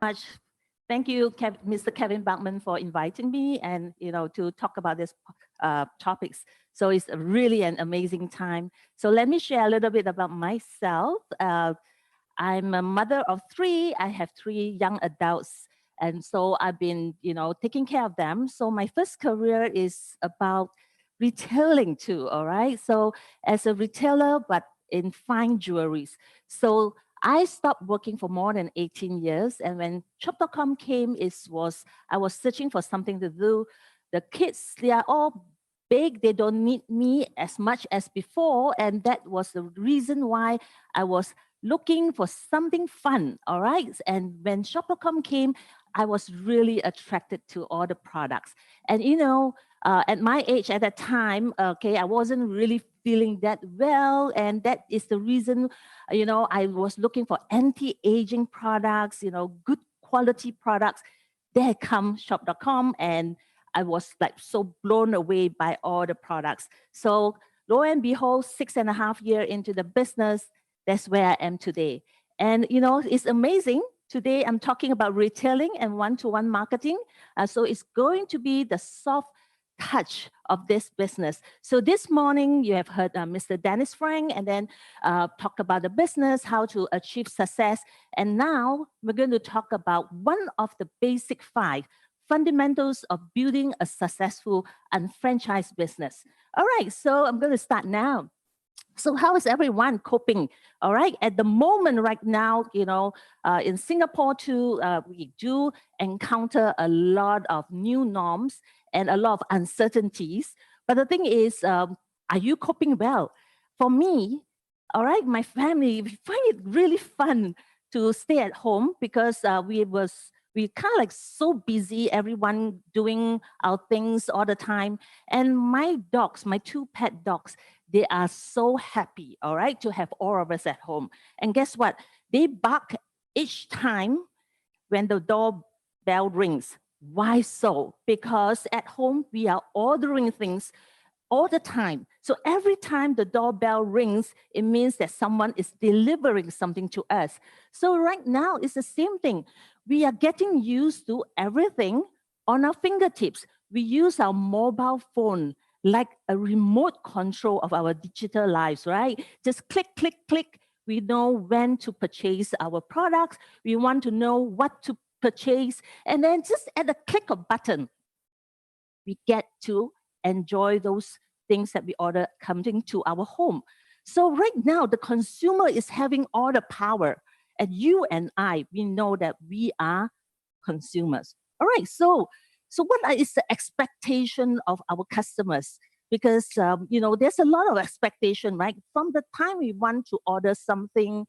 Much. Thank you, Mr. Kevin Bachman, for inviting me and to talk about this topics. So it's really an amazing time. So let me share a little bit about myself. I'm a mother of three. I have three young adults, and so I've been taking care of them. So my first career is about retailing too. All right. So as a retailer, but in fine jewelries. So I stopped working for more than 18 years. And when shop.com came, I was searching for something to do. The kids, they are all big. They don't need me as much as before. And that was the reason why I was looking for something fun. All right. And when shop.com came, I was really attracted to all the products. And at my age at that time, okay, I wasn't really feeling that well. And that is the reason I was looking for anti-aging products, good quality products. There come shop.com, and I was like so blown away by all the products. So lo and behold, 6.5 years into the business, that's where I am today. And it's amazing. Today I'm talking about retailing and one-to-one marketing. So it's going to be the soft touch of this business. So this morning you have heard Mr. Dennis Frank, and then talk about the business, how to achieve success. And now we're going to talk about one of the basic 5 fundamentals of building a successful unfranchised business. All right, so I'm going to start now. So how is everyone coping? All right, at the moment right now, in Singapore too, we do encounter a lot of new norms and a lot of uncertainties. But the thing is, are you coping well? For me, all right, my family, we find it really fun to stay at home because we kind of like so busy, everyone doing our things all the time. And my dogs, my 2 pet dogs, they are so happy, all right, to have all of us at home. And guess what? They bark each time when the doorbell rings. Why so? Because at home, we are ordering things all the time. So every time the doorbell rings, it means that someone is delivering something to us. So right now, it's the same thing. We are getting used to everything on our fingertips. We use our mobile phone like a remote control of our digital lives, right? Just click, click, click. We know when to purchase our products. We want to know what to purchase. And then just at the click of button, we get to enjoy those things that we order coming to our home. So right now, the consumer is having all the power. And you and I, we know that we are consumers. All right, so what is the expectation of our customers? Because there's a lot of expectation, right? From the time we want to order something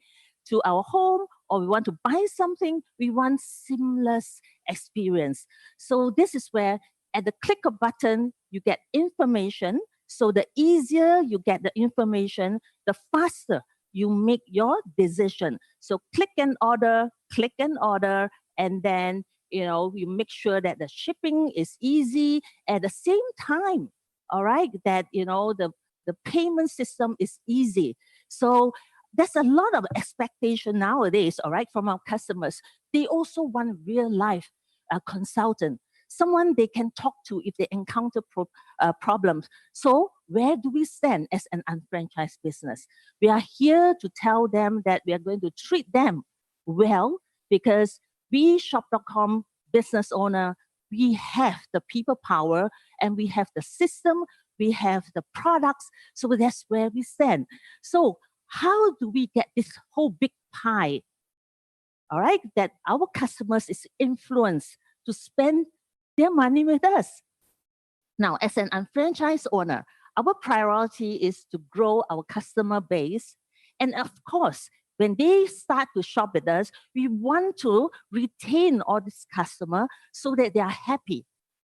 to our home or we want to buy something, we want seamless experience. So this is where at the click of button, you get information. So the easier you get the information, the faster you make your decision. So click and order, and then you make sure that the shipping is easy at the same time. All right, that the payment system is easy. So there's a lot of expectation nowadays, all right, from our customers. They also want real life consultant, someone they can talk to if they encounter problems. So where do we stand as an unfranchised business? We are here to tell them that we are going to treat them well because we shop.com business owner, we have the people power and we have the system, we have the products. So that's where we stand. So how do we get this whole big pie? All right, that our customers is influenced to spend their money with us. Now, as an unfranchised owner, our priority is to grow our customer base. And of course, when they start to shop with us, we want to retain all this customer so that they are happy.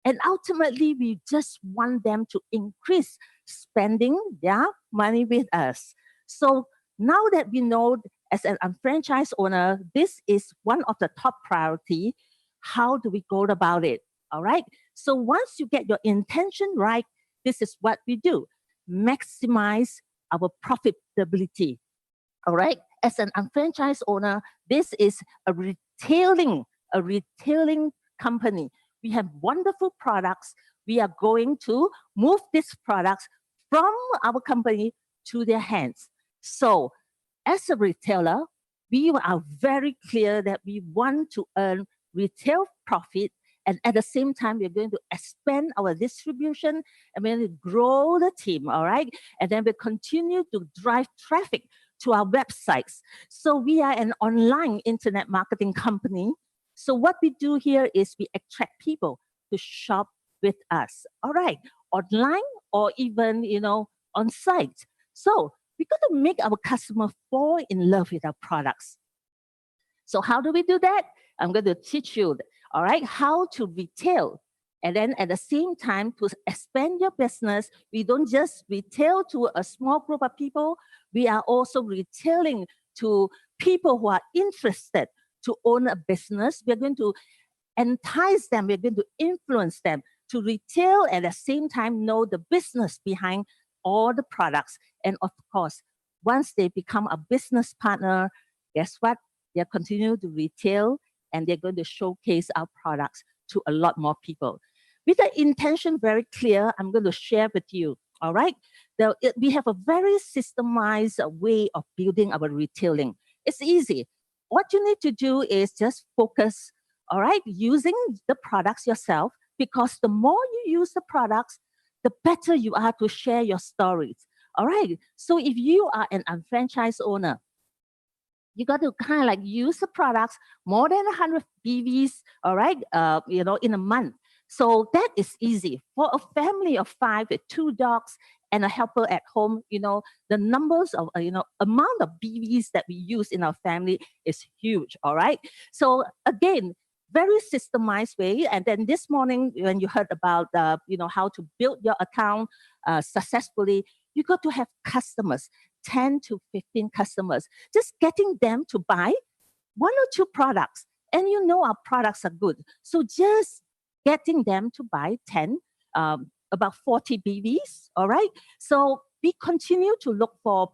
And ultimately, we just want them to increase spending their money with us. So now that we know as an unfranchised owner, this is one of the top priority. How do we go about it? All right. So once you get your intention right, this is what we do. Maximize our profitability. All right. As an unfranchised owner, this is a retailing a retailing company. We have wonderful products. We are going to move these products from our company to their hands. So, as a retailer, we are very clear that we want to earn retail profit, and at the same time, we're going to expand our distribution and we're going to grow the team, all right? And then we continue to drive traffic to our websites. So we are an online internet marketing company. So what we do here is we attract people to shop with us, all right? Online or even, on site. So we got to make our customer fall in love with our products. So how do we do that? I'm going to teach you, all right, how to retail. And then at the same time, to expand your business, we don't just retail to a small group of people. We are also retailing to people who are interested to own a business. We're going to entice them. We're going to influence them to retail at the same time know the business behind all the products. And of course, once they become a business partner, guess what? They'll continue to retail and they're going to showcase our products to a lot more people. With the intention very clear, I'm going to share with you, all right? We have a very systemized way of building our retailing. It's easy. What you need to do is just focus, all right, using the products yourself, because the more you use the products, the better you are to share your stories. All right. So if you are an unfranchised owner, you got to kind of like use the products more than 100 BVs, all right, in a month. So that is easy. For a family of 5 with 2 dogs and a helper at home, the numbers of, amount of BVs that we use in our family is huge, all right? So again, very systemized way. And then this morning, when you heard about, how to build your account successfully, you got to have customers, 10 to 15 customers, just getting them to buy 1 or 2 products. And our products are good. So just getting them to buy 10, about 40 BVs, all right? So we continue to look for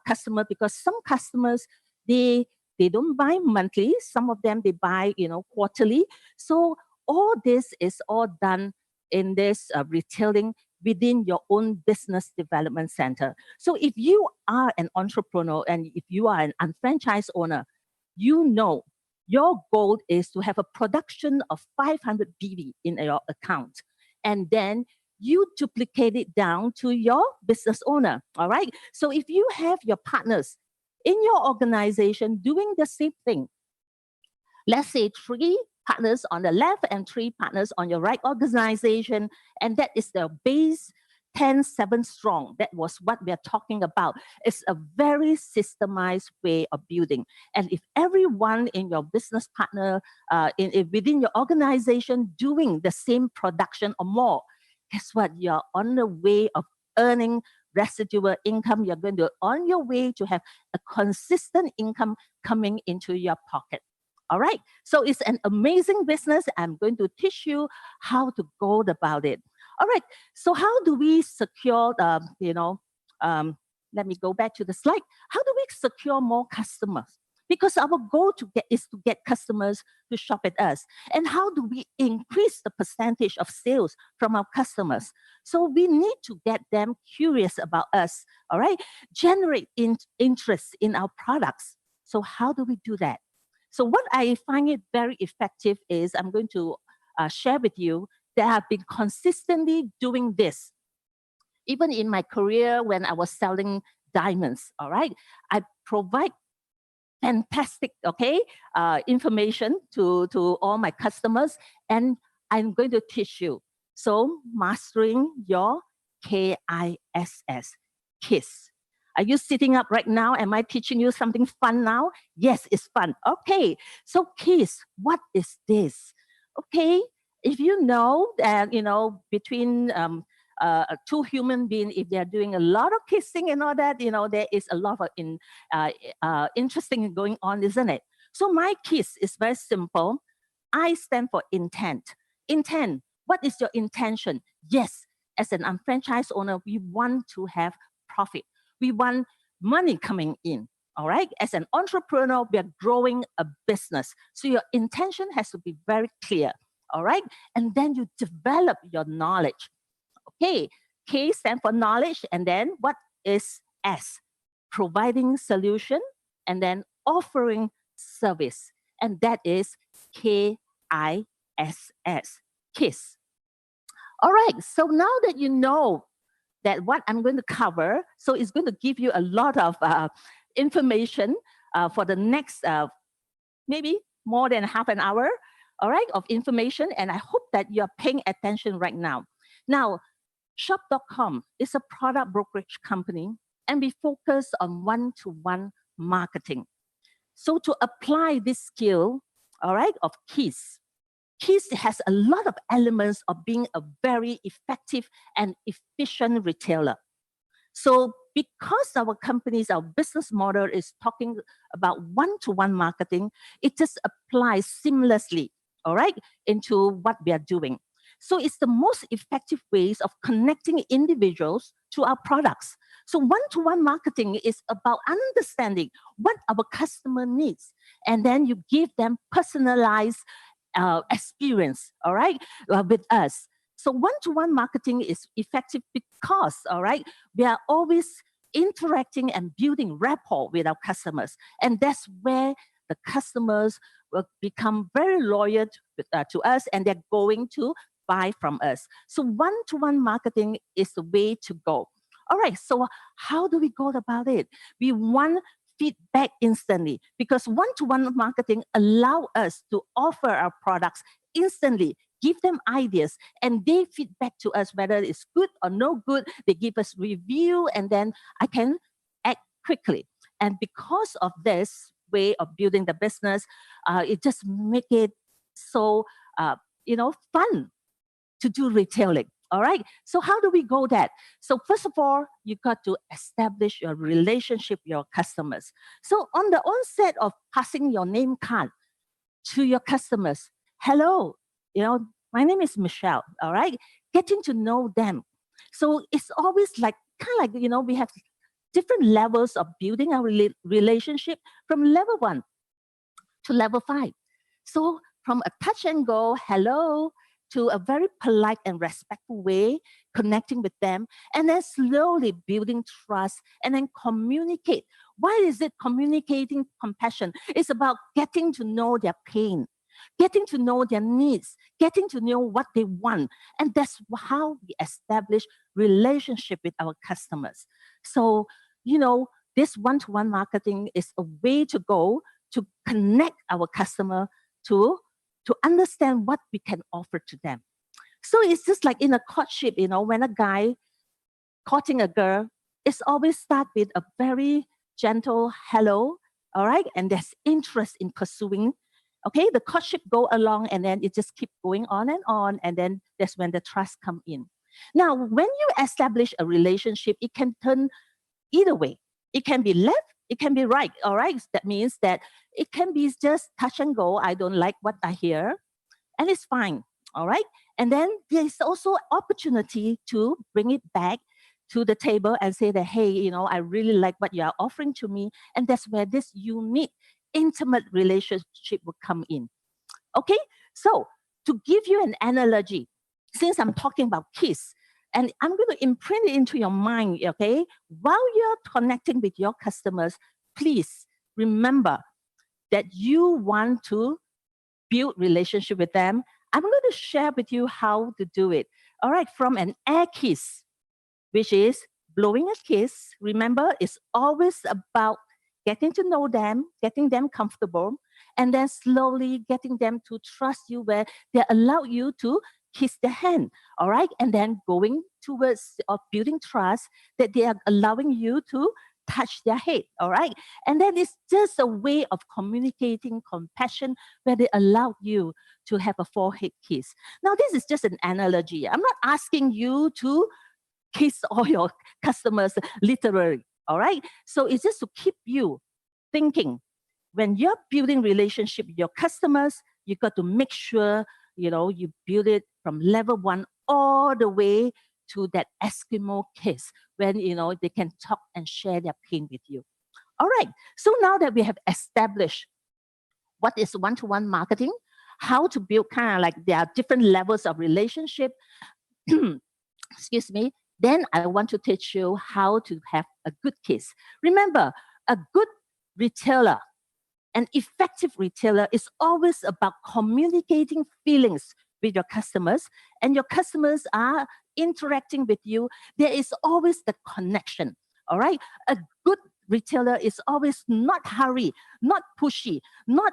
customers, because some customers, they don't buy monthly. Some of them, they buy, quarterly. So all this is all done in this retailing within your own business development center. So if you are an entrepreneur and if you are an unfranchised owner, your goal is to have a production of 500 BV in your account. And then you duplicate it down to your business owner, all right? So if you have your partners in your organization doing the same thing, let's say 3 partners on the left and 3 partners on your right organization, and that is the base 10, 7 strong. That was what we are talking about. It's a very systemized way of building. And if everyone in your business partner, within your organization doing the same production or more, guess what? You're on the way of earning residual income. You're going to on your way to have a consistent income coming into your pocket. All right. So it's an amazing business. I'm going to teach you how to go about it. All right. So how do we secure let me go back to the slide. How do we secure more customers? Because our goal is to get customers to shop at us. And how do we increase the percentage of sales from our customers? So we need to get them curious about us, all right? Generate interest in our products. So how do we do that? So what I find it very effective is I'm going to share with you that I've been consistently doing this. Even in my career when I was selling diamonds, all right? I provide fantastic, information to all my customers, and I'm going to teach you. So mastering your KISS, KISS. Are you sitting up right now? Am I teaching you something fun now? Yes, it's fun. Okay, so KISS, what is this? Okay, if you know that, between 2 human beings, if they're doing a lot of kissing and all that, there is a lot of interesting going on, isn't it? So my KISS is very simple. I stand for intent. Intent. What is your intention? Yes, as an unfranchised owner, we want to have profit. We want money coming in. All right. As an entrepreneur, we are growing a business. So your intention has to be very clear. All right. And then you develop your knowledge. Okay. K stands for knowledge. And then what is S? Providing solution and then offering service. And that is KISS. KISS. All right. So now that you know that what I'm going to cover, so it's going to give you a lot of information for the next maybe more than half an hour, all right, of information. And I hope that you're paying attention right now. Now, shop.com is a product brokerage company, and we focus on one-to-one marketing. So to apply this skill, all right, of KISS, KISS has a lot of elements of being a very effective and efficient retailer. So because our companies, our business model is talking about one-to-one marketing, it just applies seamlessly, all right, into what we are doing. So it's the most effective ways of connecting individuals to our products. So one-to-one marketing is about understanding what our customer needs, and then you give them personalized experience, all right, with us. So one-to-one marketing is effective because, all right, we are always interacting and building rapport with our customers. And that's where the customers will become very loyal to us, and they're going to buy from us. So one-to-one marketing is the way to go. All right, so how do we go about it? We want feedback instantly, because one-to-one marketing allow us to offer our products instantly, give them ideas, and they feedback to us whether it's good or no good. They give us review, and then I can act quickly. And because of this way of building the business, it just make it so fun to do retailing. All right. So how do we go that? So first of all, you got to establish your relationship with your customers. So on the onset of passing your name card to your customers, hello, my name is Michelle. All right. Getting to know them. So it's always like kind of like, we have different levels of building our relationship from level 1 to level 5. So from a touch and go, hello, to a very polite and respectful way, connecting with them, and then slowly building trust and then communicate. Why is it communicating compassion? It's about getting to know their pain, getting to know their needs, getting to know what they want. And that's how we establish relationship with our customers. So, this one-to-one marketing is a way to go to connect our customer to understand what we can offer to them. So it's just like in a courtship, when a guy courting a girl, it's always start with a very gentle hello, all right? And there's interest in pursuing. Okay, the courtship go along, and then it just keep going on, and then that's when the trust come in. Now, when you establish a relationship, it can turn either way. It can be left, it can be right, all right? That means that it can be just touch and go. I don't like what I hear, and it's fine, all right? And then there's also opportunity to bring it back to the table and say that, hey, I really like what you are offering to me. And that's where this unique, intimate relationship will come in. Okay? So to give you an analogy, since I'm talking about KISS, and I'm going to imprint it into your mind, okay? While you're connecting with your customers, please remember that you want to build relationship with them. I'm going to share with you how to do it. All right, from an air kiss, which is blowing a kiss. Remember, it's always about getting to know them, getting them comfortable, and then slowly getting them to trust you where they allow you to kiss their hand, all right? And then going towards or building trust that they are allowing you to touch their head, all right? And then it's just a way of communicating compassion where they allow you to have a forehead kiss. Now, this is just an analogy. I'm not asking you to kiss all your customers literally, all right? So it's just to keep you thinking. When you're building relationship with your customers, you got to make sure, you build it from level 1 all the way to that Eskimo kiss when, they can talk and share their pain with you. All right. So now that we have established what is one-to-one marketing, how to build kind of like there are different levels of relationship, excuse me, then I want to teach you how to have a good kiss. Remember, a good retailer, an effective retailer is always about communicating feelings with your customers, and your customers are interacting with you. There is always the connection. All right. A good retailer is always not hurry, not pushy, not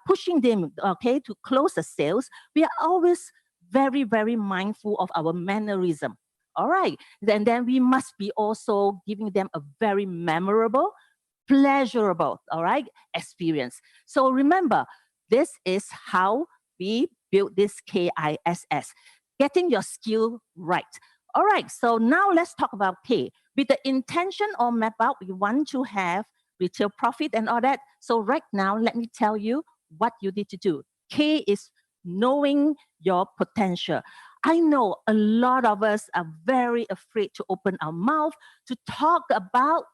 pushing them, okay, to close the sales. We are always very, very mindful of our mannerism. All right. Then we must be also giving them a very memorable, pleasurable, all right, experience. So remember, this is how we build this KISS, getting your skill right. All right, so now let's talk about K. With the intention or map out, we want to have retail profit and all that. So right now, let me tell you what you need to do. K is knowing your potential. I know a lot of us are very afraid to open our mouth to talk about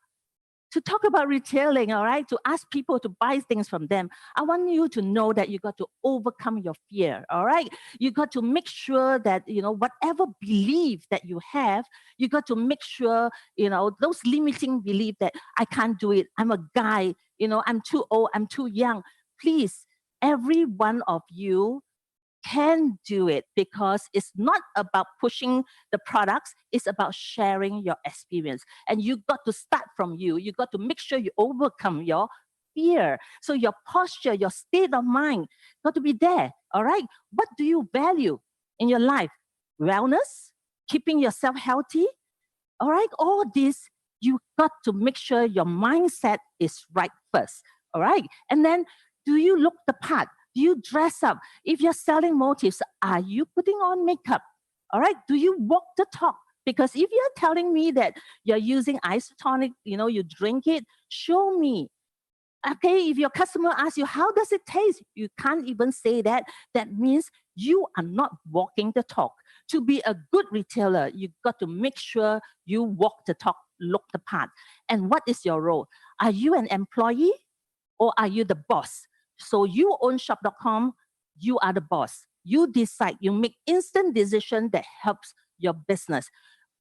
retailing, all right, to ask people to buy things from them. I want you to know that you got to overcome your fear, all right? You got to make sure that, whatever belief that you have, you got to make sure, those limiting belief that I can't do it, I'm a guy, I'm too old, I'm too young. Please, every one of you can do it, because it's not about pushing the products, it's about sharing your experience. And you got to start from you. You got to make sure you overcome your fear. So your posture, your state of mind got to be there. All right. What do you value in your life? Wellness, keeping yourself healthy. All right. All this, you got to make sure your mindset is right first. All right. And then, do you look the part? Do you dress up? If you're selling motifs, are you putting on makeup? All right. Do you walk the talk? Because if you're telling me that you're using isotonic, you drink it, show me. Okay. If your customer asks you, how does it taste? You can't even say that. That means you are not walking the talk. To be a good retailer, you got to make sure you walk the talk, look the part. And what is your role? Are you an employee or are you the boss? So you own shop.com, you are the boss. You decide, you make instant decision that helps your business.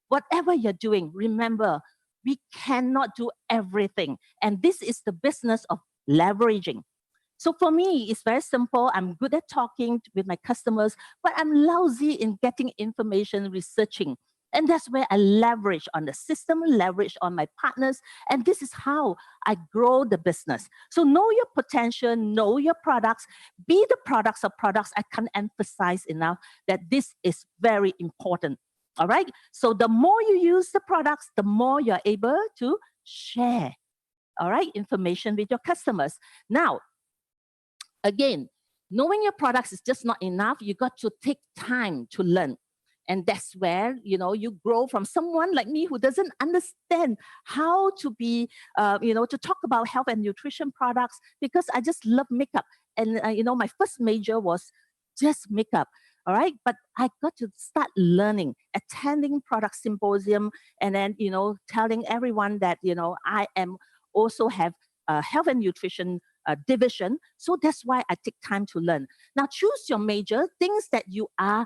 Whatever you're doing, remember, we cannot do everything. And this is the business of leveraging. So for me, it's very simple. I'm good at talking with my customers, but I'm lousy in getting information, researching. And that's where I leverage on the system, leverage on my partners. And this is how I grow the business. So know your potential, know your products, be the products of products. I can't emphasize enough that this is very important. All right. So the more you use the products, the more you're able to share, all right, information with your customers. Now, again, knowing your products is just not enough. You got to take time to learn. And that's where, you grow from someone like me who doesn't understand how to be, to talk about health and nutrition products, because I just love makeup. And, my first major was just makeup. All right. But I got to start learning, attending product symposium, and then, telling everyone that, I am also have a health and nutrition division. So that's why I take time to learn. Now, choose your major, things that you are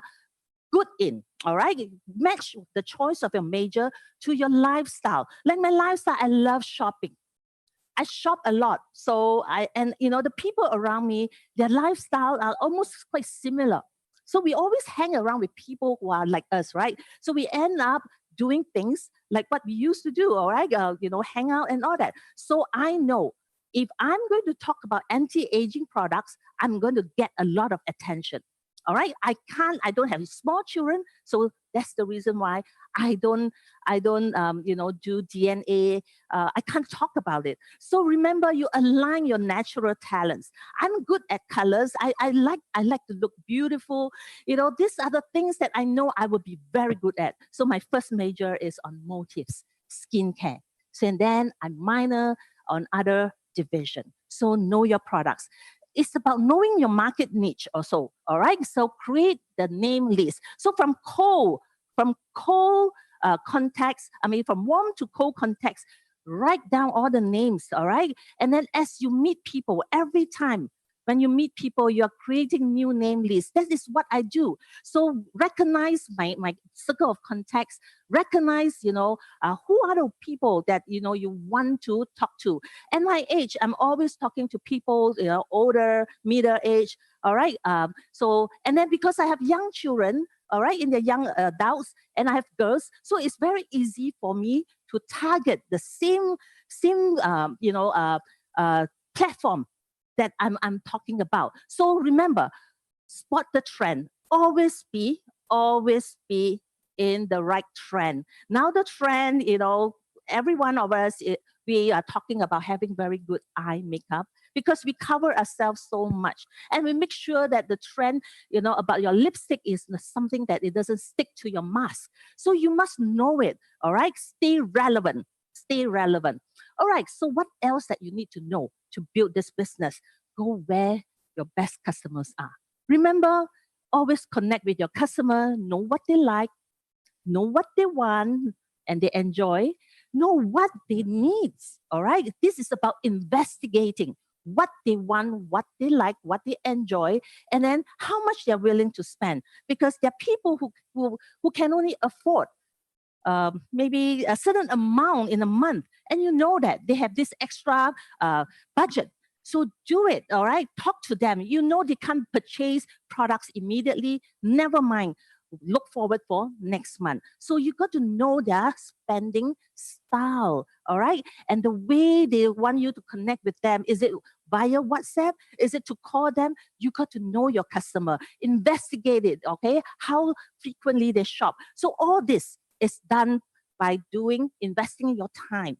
good in. All right. Match the choice of your major to your lifestyle. Like my lifestyle, I love shopping. I shop a lot. So the people around me, their lifestyle are almost quite similar. So we always hang around with people who are like us, right? So we end up doing things like what we used to do, all right? Hang out and all that. So I know if I'm going to talk about anti-aging products, I'm going to get a lot of attention. All right. I don't have small children. So that's the reason why I don't do DNA. I can't talk about it. So remember, you align your natural talents. I'm good at colors. I like to look beautiful. These are the things that I know I would be very good at. So my first major is on motifs, skincare. So and then I minor on other division. So know your products. It's about knowing your market niche also. All right. So create the name list. So from cold context, from warm to cold context, write down all the names, all right? And then as you meet people, every time when you meet people, you're creating new name lists. That is what I do. So recognize my circle of contacts, recognize, who are the people that, you want to talk to. And my age, I'm always talking to people, older, middle age, all right? And then because I have young children, all right, in the young adults, and I have girls, so it's very easy for me to target the same platform that I'm talking about. So remember, spot the trend. Always be in the right trend. Now the trend, every one of us, we are talking about having very good eye makeup because we cover ourselves so much, and we make sure that the trend, about your lipstick is something that it doesn't stick to your mask. So you must know it. All right, stay relevant. Stay relevant. All right. So what else that you need to know to build this business? Go where your best customers are. Remember, always connect with your customer, know what they like, know what they want and they enjoy, know what they need. All right. This is about investigating what they want, what they like, what they enjoy, and then how much they're willing to spend. Because there are people who can only afford maybe a certain amount in a month, and you know that they have this extra budget. So do it, all right? Talk to them. You know they can't purchase products immediately. Never mind. Look forward for next month. So you got to know their spending style, all right? And the way they want you to connect with them. Is it via WhatsApp? Is it to call them? You got to know your customer. Investigate it, okay? How frequently they shop. So all this is done by investing in your time.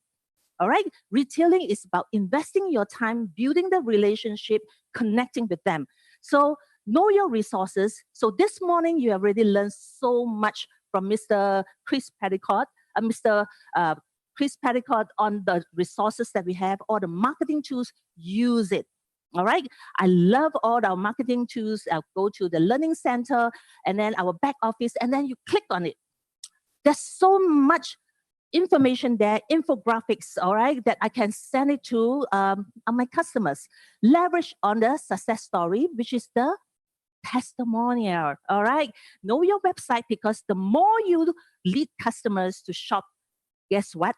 All right. Retailing is about investing your time, building the relationship, connecting with them. So know your resources. So this morning you have already learned so much from Mr. Chris Petticoat, Mr. Chris Petticoat on the resources that we have, all the marketing tools. Use it. All right. I love all our marketing tools. I'll go to the learning center and then our back office, and then you click on it. There's so much information there, infographics, all right, that I can send it to my customers. Leverage on the success story, which is the testimonial, all right? Know your website, because the more you lead customers to shop, guess what?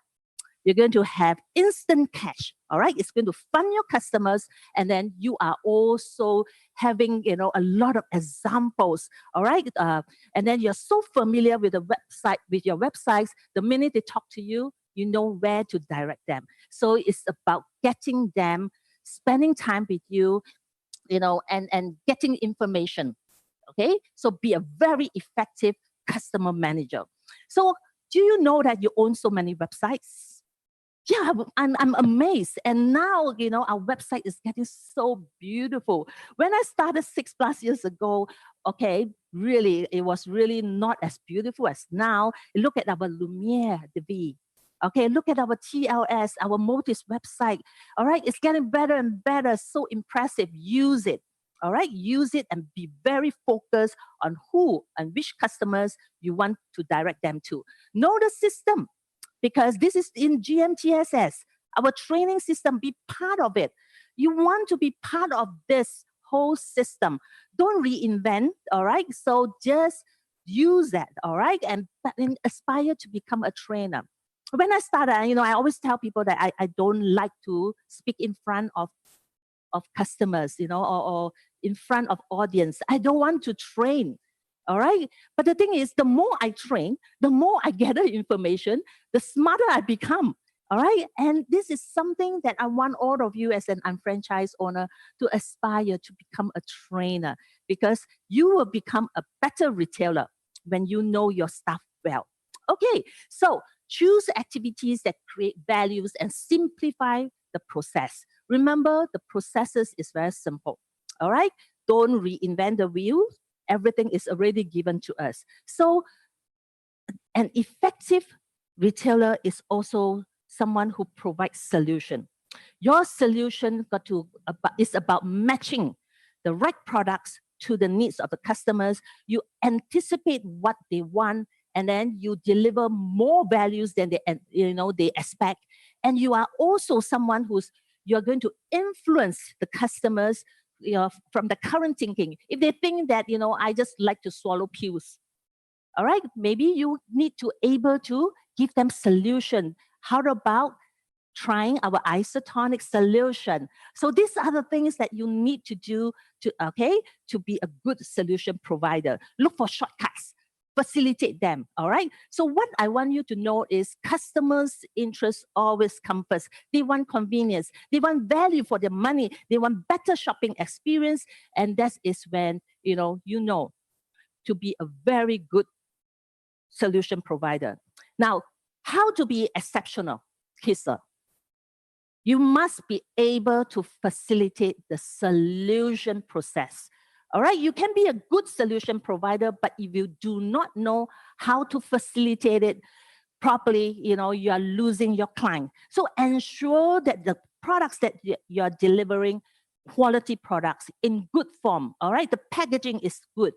You're going to have instant cash. All right. It's going to fund your customers. And then you are also having, a lot of examples. All right. And then you're so familiar with the website, with your websites. The minute they talk to you, you know where to direct them. So it's about getting them, spending time with you, and getting information. Okay. So be a very effective customer manager. So do you know that you own so many websites? Yeah, I'm amazed. And now, our website is getting so beautiful. When I started 6+ years ago, okay, really, it was really not as beautiful as now. Look at our Lumiere TV. Okay, look at our TLS, our Motis website. All right, it's getting better and better. So impressive. Use it. All right, use it and be very focused on who and which customers you want to direct them to. Know the system, because this is in GMTSS, our training system. Be part of it. You want to be part of this whole system. Don't reinvent, all right? So just use that, all right? And aspire to become a trainer. When I started, I always tell people that I don't like to speak in front of customers, or in front of audience. I don't want to train. All right. But the thing is, the more I train, the more I gather information, the smarter I become. All right. And this is something that I want all of you as an unfranchised owner to aspire to become a trainer, because you will become a better retailer when you know your stuff well. Okay. So choose activities that create values and simplify the process. Remember, the processes is very simple. All right. Don't reinvent the wheel. Everything is already given to us. So an effective retailer is also someone who provides solution. Your solution is about matching the right products to the needs of the customers. You anticipate what they want and then you deliver more values than they expect. And you are also someone you're going to influence the customers, from the current thinking. If they think that, I just like to swallow pills, all right, maybe you need to able to give them solution. How about trying our isotonic solution? So these are the things that you need to do to be a good solution provider. Look for shortcuts, facilitate them. All right. So what I want you to know is customers' interests always come first. They want convenience. They want value for their money. They want better shopping experience. And that is when, to be a very good solution provider. Now, how to be exceptional, Kisa? You must be able to facilitate the solution process. All right, you can be a good solution provider, but if you do not know how to facilitate it properly, you are losing your client. So ensure that the products that you are delivering, quality products in good form. All right, the packaging is good.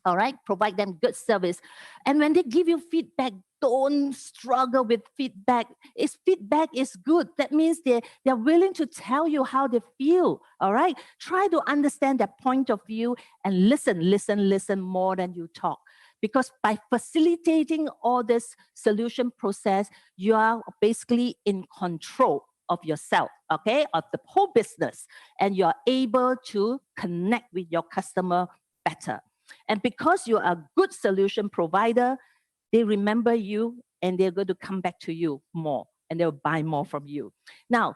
All right, provide them good service. And when they give you feedback, don't struggle with feedback. If feedback is good, that means they're willing to tell you how they feel. All right, try to understand their point of view and listen more than you talk. Because by facilitating all this solution process, you are basically in control of yourself, okay, of the whole business, and you're able to connect with your customer better. And because you are a good solution provider, they remember you and they're going to come back to you more and they'll buy more from you. Now,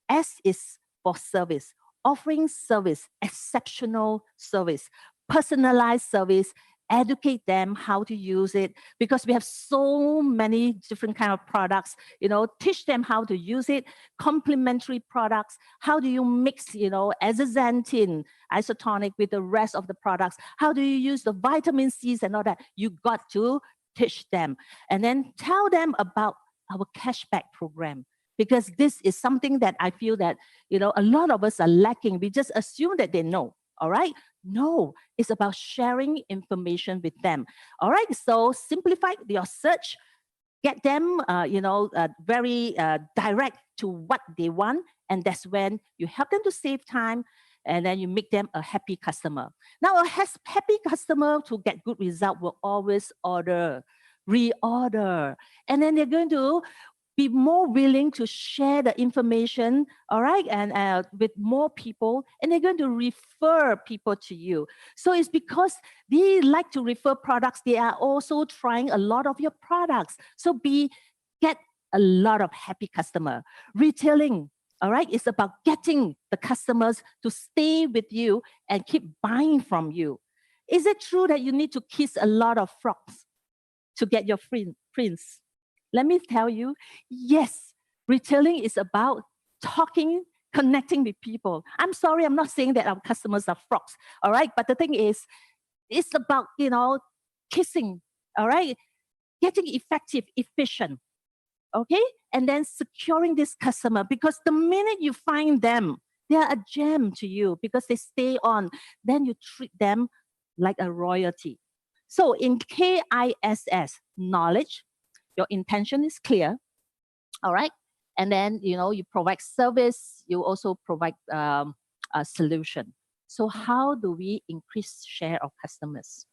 S is for service, offering service, exceptional service, personalized service, educate them how to use it, because we have so many different kind of products. Teach them how to use it. Complementary products, how do you mix azaxanthin isotonic with the rest of the products? How do you use the vitamin C's and all that? You got to teach them, and then tell them about our cashback program, because this is something that I feel that a lot of us are lacking. We just assume that they know. All right. No, it's about sharing information with them. All right. So simplify your search, get them, very direct to what they want. And that's when you help them to save time, and then you make them a happy customer. Now, a happy customer to get good result will always reorder. And then they're going to be more willing to share the information, all right, and with more people, and they're going to refer people to you. So it's because they like to refer products, they are also trying a lot of your products. So get a lot of happy customer. Retailing, all right, it's about getting the customers to stay with you and keep buying from you. Is it true that you need to kiss a lot of frogs to get your prince? Let me tell you, yes, retailing is about talking, connecting with people. I'm sorry, I'm not saying that our customers are frogs, all right? But the thing is, it's about, kissing, all right? Getting effective, efficient, okay? And then securing this customer, because the minute you find them, they are a gem to you because they stay on. Then you treat them like a royalty. So in KISS, knowledge, your intention is clear, all right? And then, you provide service, you also provide a solution. So how do we increase share of customers?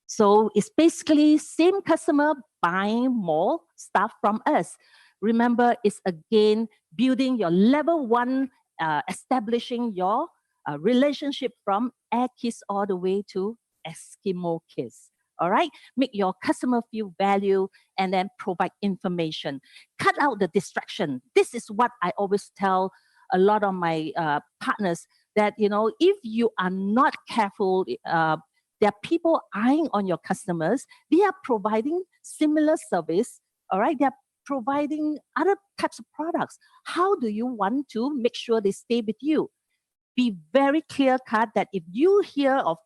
So it's basically same customer buying more stuff from us. Remember, it's again building your level 1, establishing your relationship from air kiss all the way to Eskimo kiss. All right, make your customer feel value and then provide information. Cut out the distraction. This is what I always tell a lot of my partners, that if you are not careful, there are people eyeing on your customers. They are providing similar service. All right, they are providing other types of products. How do you want to make sure they stay with you? Be very clear cut that if you hear of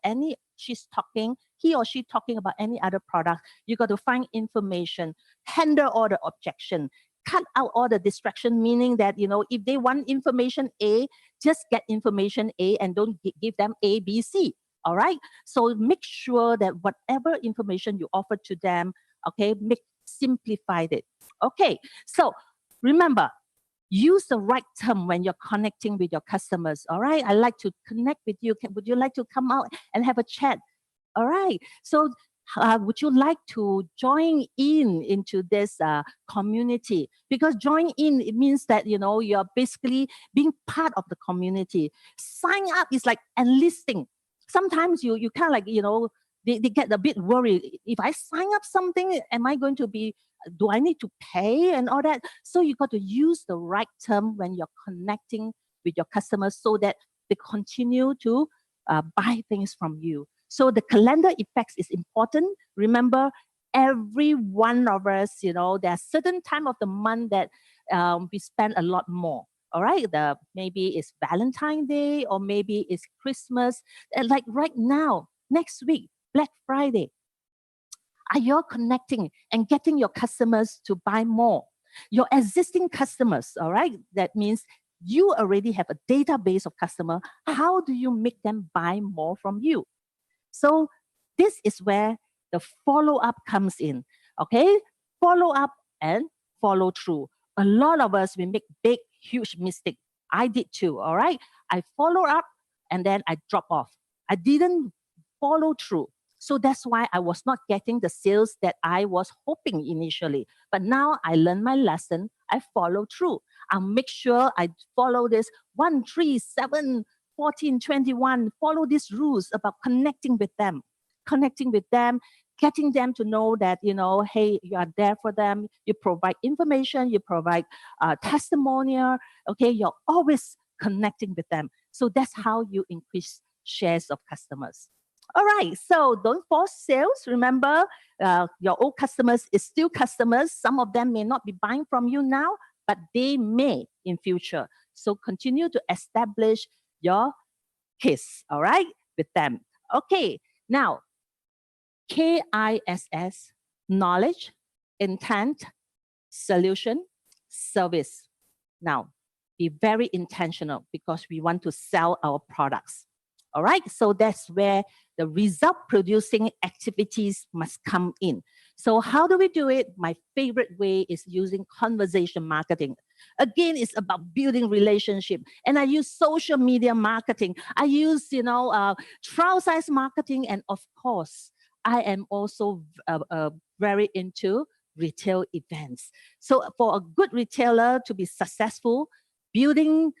he or she talking about any other product, you got to find information, handle all the objection, cut out all the distraction, meaning that, if they want information A, just get information A and don't give them A, B, C. All right. So make sure that whatever information you offer to them, okay, simplified it. Okay. So remember, use the right term when you're connecting with your customers. All right. I like to connect with you. Would you like to come out and have a chat? All right. So would you like to join in into this community? Because join in, it means that, you're basically being part of the community. Sign up is like enlisting. Sometimes you kind of like, they get a bit worried. If I sign up something, am I going to be, do I need to pay and all that? So you got to use the right term when you're connecting with your customers so that they continue to buy things from you. So the calendar effects is important. Remember, every one of us, there's certain time of the month that we spend a lot more. All right, maybe it's Valentine's Day or maybe it's Christmas. And like right now, next week, Black Friday. Are you connecting and getting your customers to buy more? Your existing customers, all right, that means you already have a database of customer. How do you make them buy more from you? So this is where the follow-up comes in. Okay, follow up and follow through. A lot of us, we make big, huge mistake. I did too. All right, I follow up and then I drop off. I didn't follow through. So that's why I was not getting the sales that I was hoping initially. But now I learned my lesson. I follow through. I'll make sure I follow this 1, 3, 7, 14, 21. Follow these rules about connecting with them, getting them to know that, hey, you are there for them. You provide information, you provide testimonial. Okay, you're always connecting with them. So that's how you increase shares of customers. All right, so don't force sales. Remember, your old customers is still customers. Some of them may not be buying from you now, but they may in future. So continue to establish your case, all right, with them. Okay, now, KISS, knowledge, intent, solution, service. Now, be very intentional because we want to sell our products. All right, so that's where the result producing activities must come in. So how do we do it? My favorite way is using conversation marketing. Again, it's about building relationship. And I use social media marketing. I use, trial size marketing. And of course, I am also very into retail events. So for a good retailer to be successful, building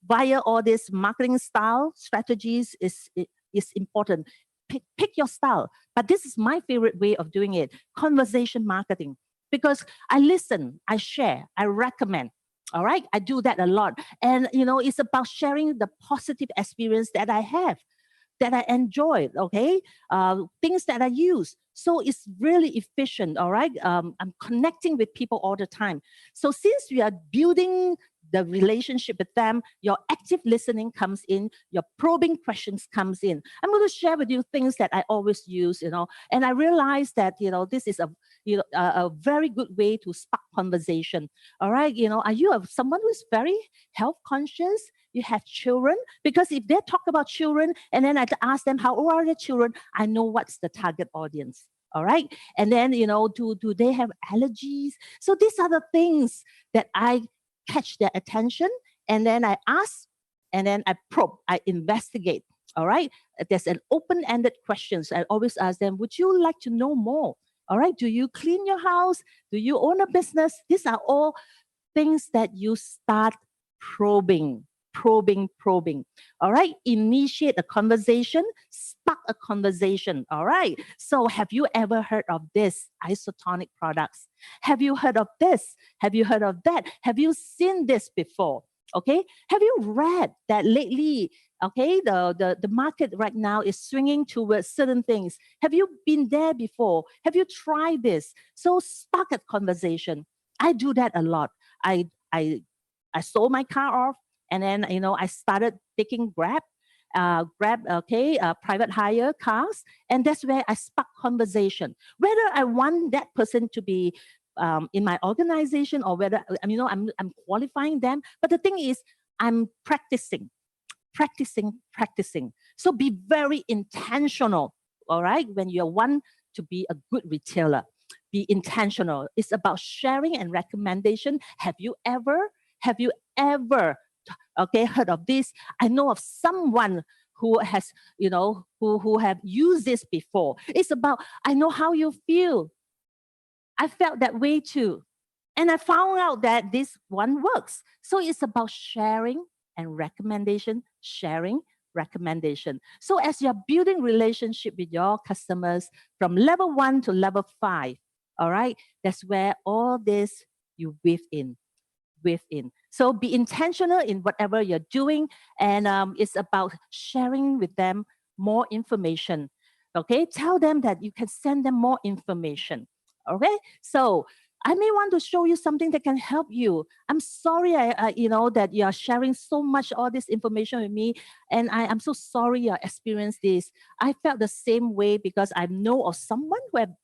via all these marketing style strategies is important. Pick your style. But this is my favorite way of doing it, conversation marketing. Because I listen, I share, I recommend. All right, I do that a lot. And, it's about sharing the positive experience that I have, that I enjoy, okay? Things that I use. So it's really efficient, all right? I'm connecting with people all the time. So since we are building the relationship with them, your active listening comes in, your probing questions comes in. I'm going to share with you things that I always use, and I realized that, this is a very good way to spark conversation. All right, are you someone who is very health conscious? You have children? Because if they talk about children and then I ask them how old are their children, I know what's the target audience. All right. And then, do they have allergies? So these are the things that I catch their attention. And then I ask, and then I probe, I investigate. All right. There's an open-ended questions. I always ask them, would you like to know more? All right. Do you clean your house? Do you own a business? These are all things that you start probing. All right. Initiate a conversation, spark a conversation. All right. So have you ever heard of this isotonic products? Have you heard of this? Have you heard of that? Have you seen this before? Okay. Have you read that lately? Okay. The market right now is swinging towards certain things. Have you been there before? Have you tried this? So spark a conversation. I do that a lot. I sold my car off. And then, I started taking Grab, private hire cars. And that's where I spark conversation. Whether I want that person to be in my organization or whether, I'm qualifying them. But the thing is, I'm practicing. So be very intentional, all right? When you want to be a good retailer, be intentional. It's about sharing and recommendation. Have you ever, okay, heard of this? I know of someone who has, who have used this before. It's about, I know how you feel. I felt that way too. And I found out that this one works. So it's about sharing and recommendation, sharing, recommendation. So as you're building relationship with your customers from level 1 to level 5, all right, that's where all this you weave in. So be intentional in whatever you're doing, and it's about sharing with them more information. Okay, tell them that you can send them more information. Okay, so I may want to show you something that can help you. I'm sorry, that you are sharing so much all this information with me, and I'm so sorry you experienced this. I felt the same way because I know of someone who have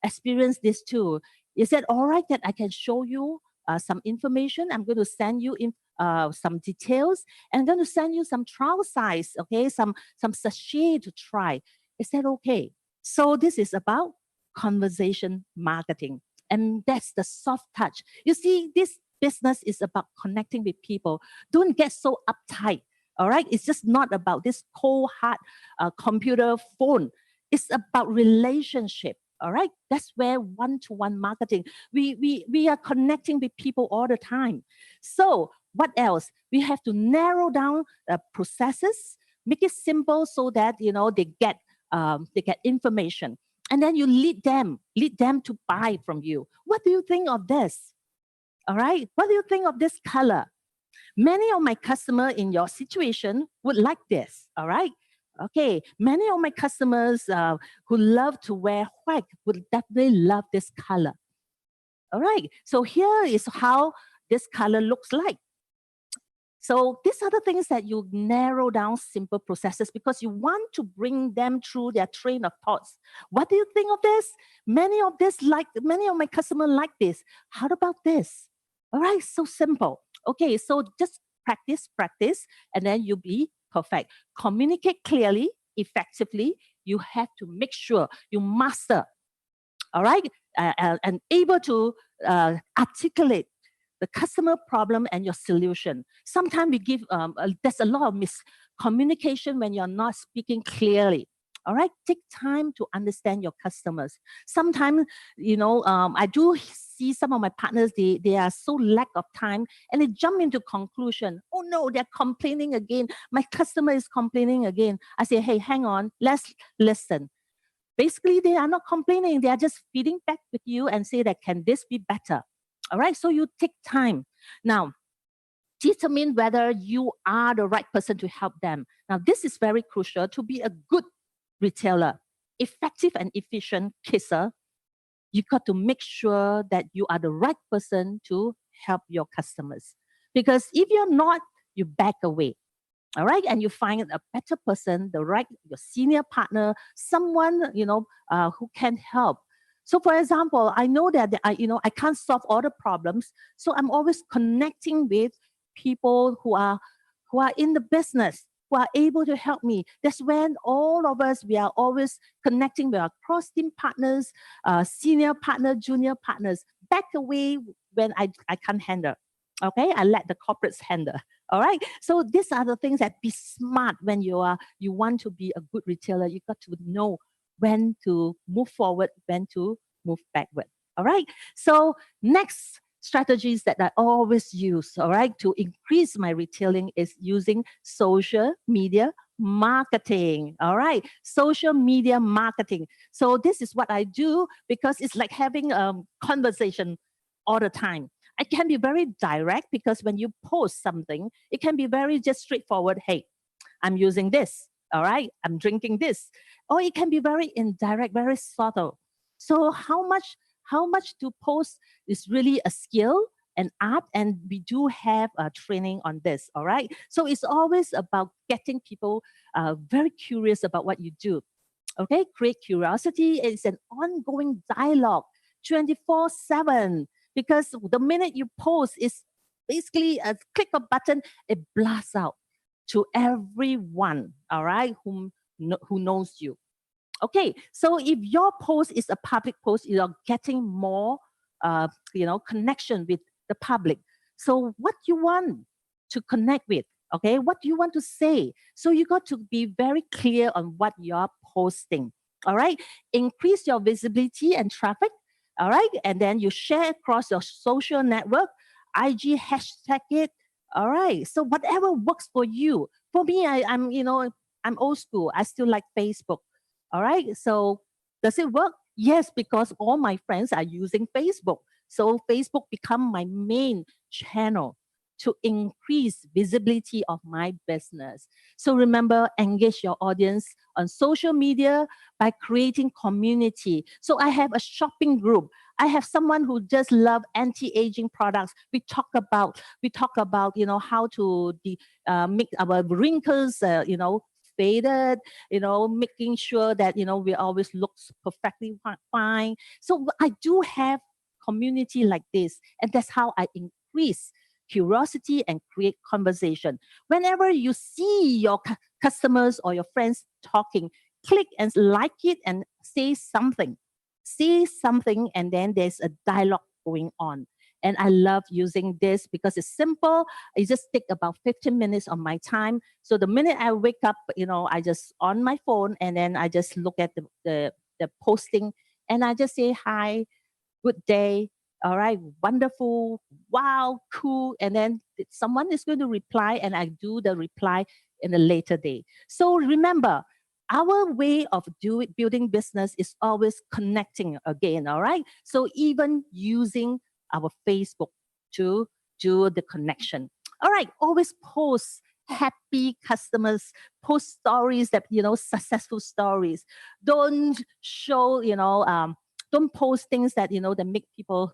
experienced this too. Is that all right that I can show you some information? I'm going to send you in some details, and I'm going to send you some trial size, okay, some sachet to try. Is that okay? So this is about conversation marketing, and that's the soft touch. You see, this business is about connecting with people. Don't get so uptight. All right, it's just not about this cold hard computer phone. It's about relationship. All right, that's where one-to-one marketing. We are connecting with people all the time. So what else? We have to narrow down the processes, make it simple so that they get information, and then you lead them to buy from you. What do you think of this? All right, what do you think of this color? Many of my customers in your situation would like this. All right. Okay, many of my customers who love to wear white would definitely love this color. All right, so here is how this color looks like. So these are the things that you narrow down simple processes because you want to bring them through their train of thoughts. What do you think of this? Many of my customers like this. How about this? All right, so simple. Okay, so just practice, and then you'll be perfect. Communicate clearly, effectively. You have to make sure you master, all right, and able to articulate the customer problem and your solution. Sometimes there's a lot of miscommunication when you're not speaking clearly. All right, take time to understand your customers. Sometimes, I do see some of my partners, they are so lack of time and they jump into conclusion. Oh no, they're complaining again. My customer is complaining again. I say, hey, hang on, let's listen. Basically, they are not complaining. They are just feeding back with you and say that, can this be better? All right, so you take time. Now, determine whether you are the right person to help them. Now, this is very crucial to be a good retailer, effective and efficient kisser. You got to make sure that you are the right person to help your customers. Because if you're not, you back away. All right, and you find a better person, your senior partner, someone who can help. So, for example, I know that I can't solve all the problems, so I'm always connecting with people who are in the business, who are able to help me. That's when all of us, we are always connecting with our cross team partners, senior partner, junior partners. Back away when I can't handle. Okay, I let the corporates handle. All right. So these are the things that be smart when you want to be a good retailer. You got to know when to move forward, when to move backward. All right. So next strategies that I always use, all right, to increase my retailing is using social media marketing. All right. Social media marketing. So this is what I do because it's like having a conversation all the time. It can be very direct because when you post something, it can be very just straightforward. Hey, I'm using this. All right, I'm drinking this. Or it can be very indirect, very subtle. So how much to post is really a skill and art, and we do have a training on this. All right, so it's always about getting people very curious about what you do. Okay, create curiosity. It's an ongoing dialogue, 24/7. Because the minute you post is basically a click of button, it blasts out. to everyone, all right, who knows you. Okay, so if your post is a public post, you're getting more, connection with the public. So what you want to connect with, okay, what do you want to say? So you got to be very clear on what you're posting. All right, increase your visibility and traffic. All right, and then you share across your social network, IG hashtag it. All right, so whatever works for you. For me, I'm old school. I still like Facebook. All right. So does it work? Yes, because all my friends are using Facebook. So Facebook become my main channel to increase visibility of my business. So remember, engage your audience on social media by creating community. So I have a shopping group. I have someone who just love anti-aging products. We talk about how to make our wrinkles faded, making sure that, we always look perfectly fine. So I do have community like this, and that's how I increase curiosity and create conversation. Whenever you see your customers or your friends talking, click and like it and say something. Say something, and then there's a dialogue going on. And I love using this because it's simple. It just take about 15 minutes of my time. So the minute I wake up, I just on my phone, and then I just look at the posting, and I just say hi, good day, all right, wonderful, wow, cool. And then someone is going to reply, and I do the reply in a later day. So remember, our way of building business is always connecting again, all right? So even using our Facebook to do the connection. All right, always post happy customers, post stories that, successful stories. Don't show, don't post things that, that make people,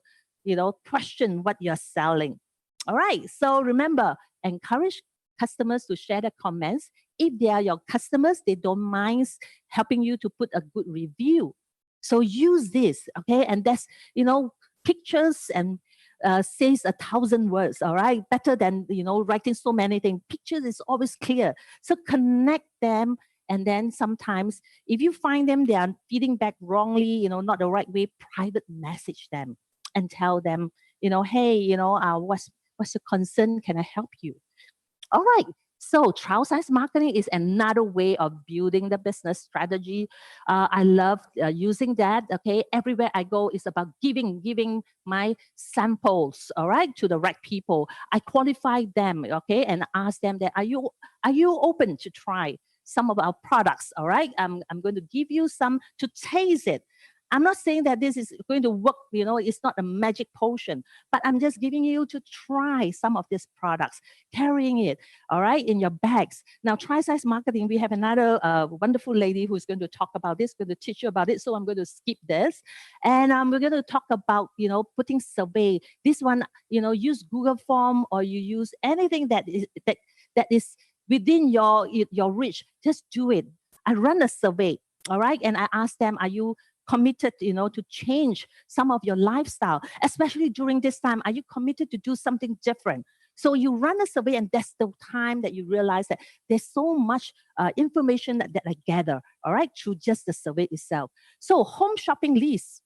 question what you're selling. All right, so remember, encourage customers to share their comments. If they are your customers, they don't mind helping you to put a good review. So use this, okay? And that's, pictures and says 1,000 words, all right? Better than, writing so many things. Pictures is always clear. So connect them. And then sometimes if you find them, they are feeding back wrongly, not the right way, private message them and tell them, hey, what's your concern? Can I help you? All right. So trial size marketing is another way of building the business strategy. I love using that. Okay, everywhere I go is about giving my samples. All right, to the right people. I qualify them. Okay, and ask them that are you open to try some of our products? All right, I'm going to give you some to taste it. I'm not saying that this is going to work, it's not a magic potion, but I'm just giving you to try some of these products, carrying it, all right, in your bags. Now, try size marketing, we have another wonderful lady who's going to talk about this, going to teach you about it. So I'm going to skip this. And we're going to talk about, putting survey. This one, use Google form, or you use anything that is within your reach. Just do it. I run a survey. All right. And I ask them, are you committed, to change some of your lifestyle, especially during this time? Are you committed to do something different? So you run a survey, and that's the time that you realize that there's so much information that I gather, all right, through just the survey itself. So home shopping list.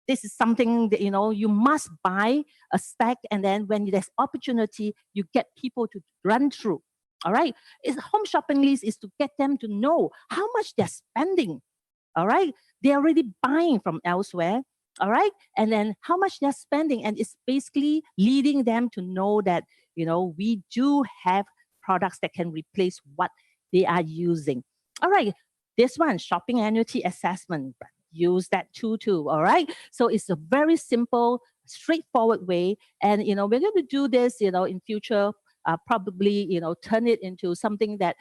This is something that, you must buy a stack, and then when there's opportunity, you get people to run through. All right. Home shopping list is to get them to know how much they're spending. All right. They're already buying from elsewhere. All right. And then how much they're spending. And it's basically leading them to know that, we do have products that can replace what they are using. All right. This one, shopping annuity assessment. Use that too. All right. So it's a very simple, straightforward way. And, we're going to do this, in future. Probably, turn it into something that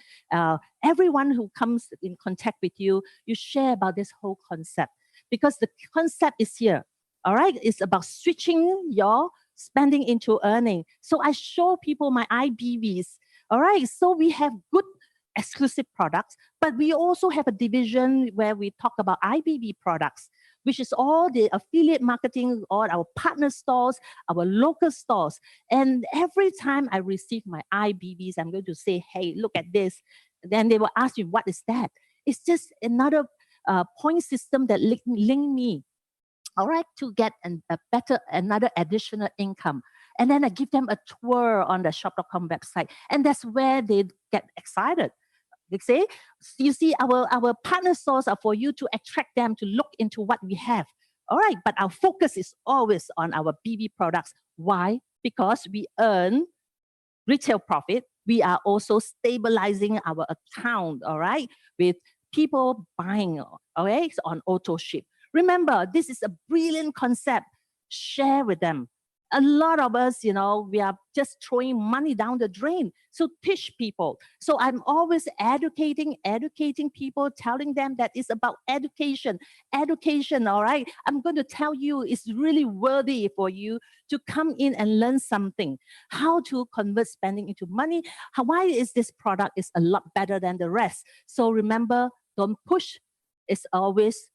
everyone who comes in contact with you, you share about this whole concept, because the concept is here. All right, it's about switching your spending into earning. So I show people my IBVs. All right, so we have good exclusive products, but we also have a division where we talk about IBB products, which is all the affiliate marketing, all our partner stores, our local stores. And every time I receive my IBBs, I'm going to say, hey, look at this. Then they will ask you, what is that? It's just another point system that link me, all right, to get another additional income. And then I give them a tour on the shop.com website. And that's where they get excited. You see, our partner stores are for you to attract them to look into what we have. All right, but our focus is always on our BB products. Why? Because we earn retail profit. We are also stabilizing our account, all right, with people buying, okay, so on auto ship. Remember, this is a brilliant concept. Share with them. A lot of us, we are just throwing money down the drain. So teach people. So I'm always educating people, telling them that it's about education. Education, all right? I'm going to tell you it's really worthy for you to come in and learn something. How to convert spending into money. Why is this product is a lot better than the rest? So remember, don't push. It's always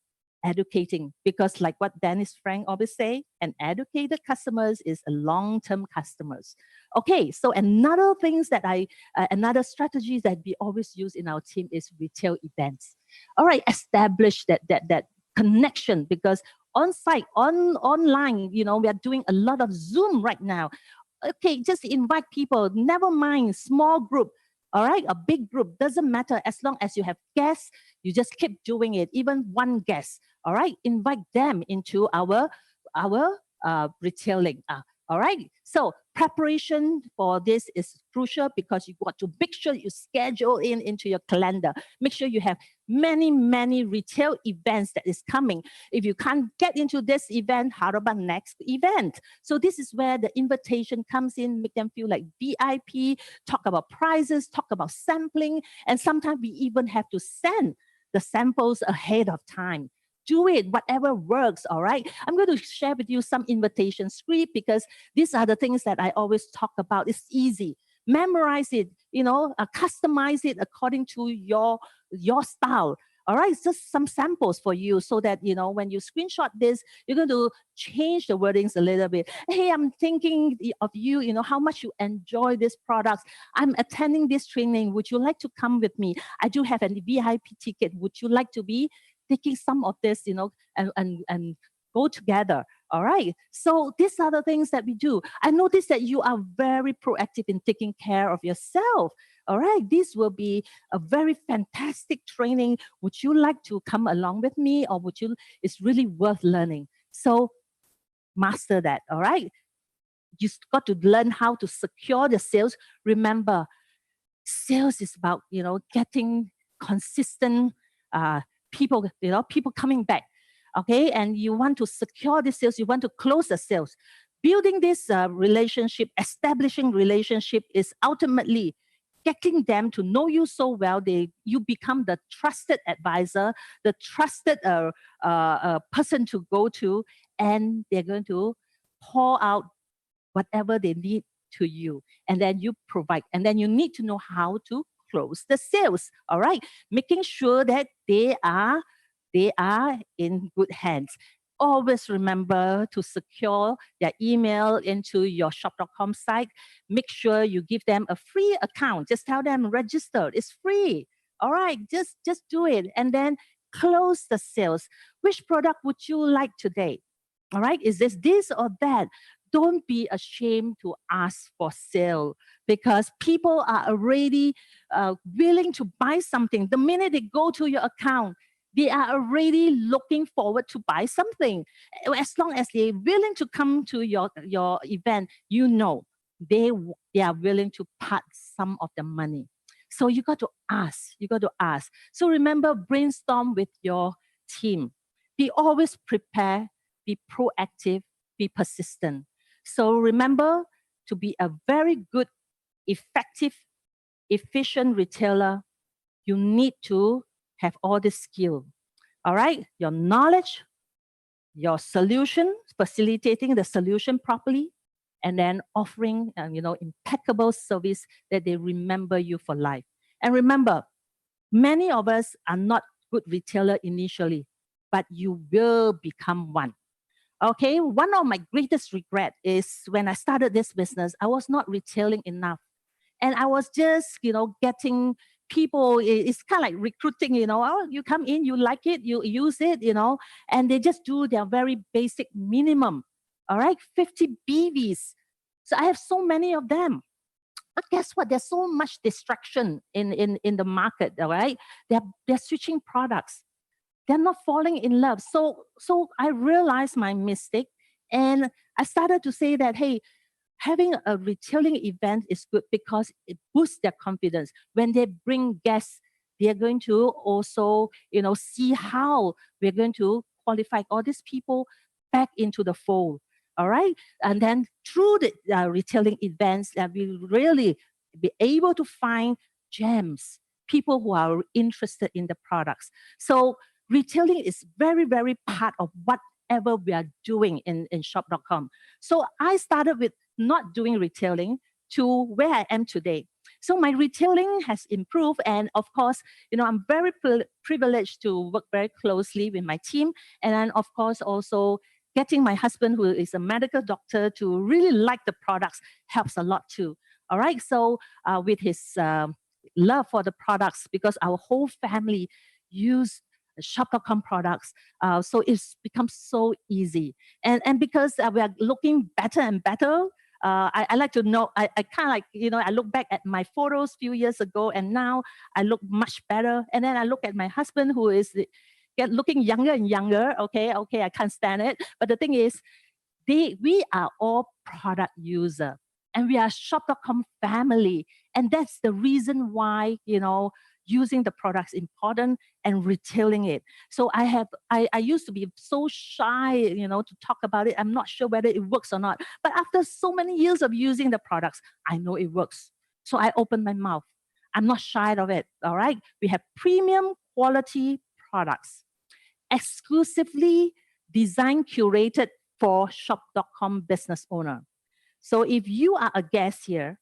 educating, because like what Dennis Frank always say, an educated customers is a long-term customers. Okay, so another things that another strategies that we always use in our team is retail events. All right, establish that connection, because on site, online, we are doing a lot of Zoom right now. Okay, just invite people, never mind small group. All right, a big group doesn't matter, as long as you have guests, you just keep doing it. Even one guest, all right, invite them into our retailing. All right, so preparation for this is crucial, because you got to make sure you schedule into your calendar. Make sure you have many retail events that is coming. If you can't get into this event, how about next event? So this is where the invitation comes in, make them feel like VIP, talk about prices, talk about sampling, and sometimes we even have to send the samples ahead of time. Do it, whatever works, all right? I'm going to share with you some invitation script, because these are the things that I always talk about. It's easy. Memorize it, customize it according to your style. All right, it's just some samples for you, so that, when you screenshot this, you're going to change the wordings a little bit. Hey, I'm thinking of you, how much you enjoy these products. I'm attending this training. Would you like to come with me? I do have a VIP ticket. Would you like to be taking some of this, and go together? All right. So these are the things that we do. I notice that you are very proactive in taking care of yourself. All right. This will be a very fantastic training. Would you like to come along with me, or it's really worth learning? So master that. All right. You got to learn how to secure the sales. Remember, sales is about, getting consistent people, people coming back. Okay, and you want to secure the sales, you want to close the sales. Building this relationship, establishing relationship is ultimately getting them to know you so well, you become the trusted advisor, the trusted person to go to, and they're going to pour out whatever they need to you, and then you provide, and then you need to know how to close the sales. All right, making sure that they are in good hands. Always remember to secure their email into your shop.com site. Make sure you give them a free account. Just tell them register. It's free. All right, just do it, and then close the sales. Which product would you like today? All right, is this or that? Don't be ashamed to ask for sale, because people are already willing to buy something. The minute they go to your account, they are already looking forward to buy something. As long as they're willing to come to your event, they are willing to part some of the money. So you got to ask. So remember, brainstorm with your team. Be always prepared, be proactive, be persistent. So remember, to be a very good, effective, efficient retailer, you need to have all this skill. All right, your knowledge, your solution, facilitating the solution properly, and then offering impeccable service that they remember you for life. And remember, many of us are not good retailer initially, but you will become one. Okay, one of my greatest regret is when I started this business, I was not retailing enough. And I was just, getting people, it's kind of like recruiting, oh, you come in, you like it, you use it, and they just do their very basic minimum. All right, 50 BVs. So I have so many of them. But guess what? There's so much distraction in the market, all right? They're switching products. They're not falling in love. So I realized my mistake, and I started to say that, hey, having a retailing event is good because it boosts their confidence. When they bring guests, they are going to also, see how we're going to qualify all these people back into the fold. All right. And then through the retailing events, that we really be able to find gems, people who are interested in the products. So retailing is very, very part of whatever we are doing in shop.com. So I started with not doing retailing to where I am today. So my retailing has improved. And of course, I'm very privileged to work very closely with my team. And then, of course, also getting my husband, who is a medical doctor, to really like the products helps a lot too. All right. So with his love for the products, because our whole family use shop.com products. So it's become so easy. And because we are looking better and better, I like to know, I kind of like, I look back at my photos few years ago, and now I look much better. And then I look at my husband, who is looking younger and younger. Okay, I can't stand it. But the thing is, we are all product user, and we are shop.com family. And that's the reason why, using the products important and retailing it. So I used to be so shy, to talk about it. I'm not sure whether it works or not. But after so many years of using the products, I know it works. So I open my mouth. I'm not shy of it. All right. We have premium quality products, exclusively designed, curated for shop.com business owner. So if you are a guest here,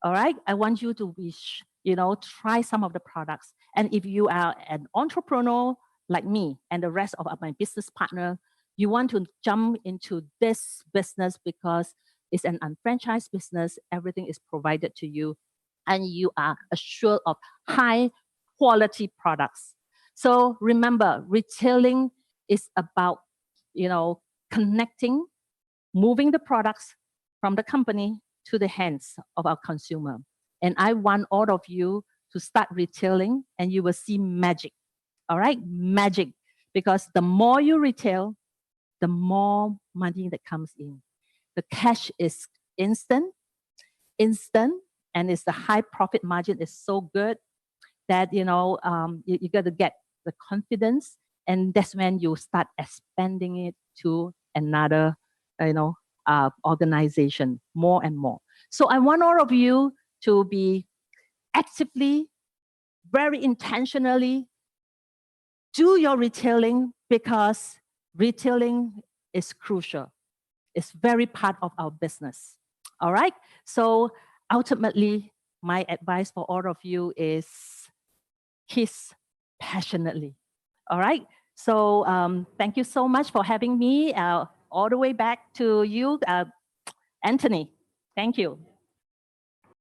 all right, I want you to try some of the products. And if you are an entrepreneur like me and the rest of my business partner, you want to jump into this business because it's an unfranchised business. Everything is provided to you, and you are assured of high quality products. So remember, retailing is about, connecting, moving the products from the company to the hands of our consumer. And I want all of you to start retailing, and you will see magic. All right? Magic. Because the more you retail, the more money that comes in. The cash is instant, and it's the high profit margin is so good that, you got to get the confidence, and that's when you start expanding it to another, organization more and more. So I want all of you to be actively, very intentionally do your retailing, because retailing is crucial. It's very part of our business. All right. So ultimately, my advice for all of you is kiss passionately. All right. So thank you so much for having me all the way back to you, Anthony. Thank you.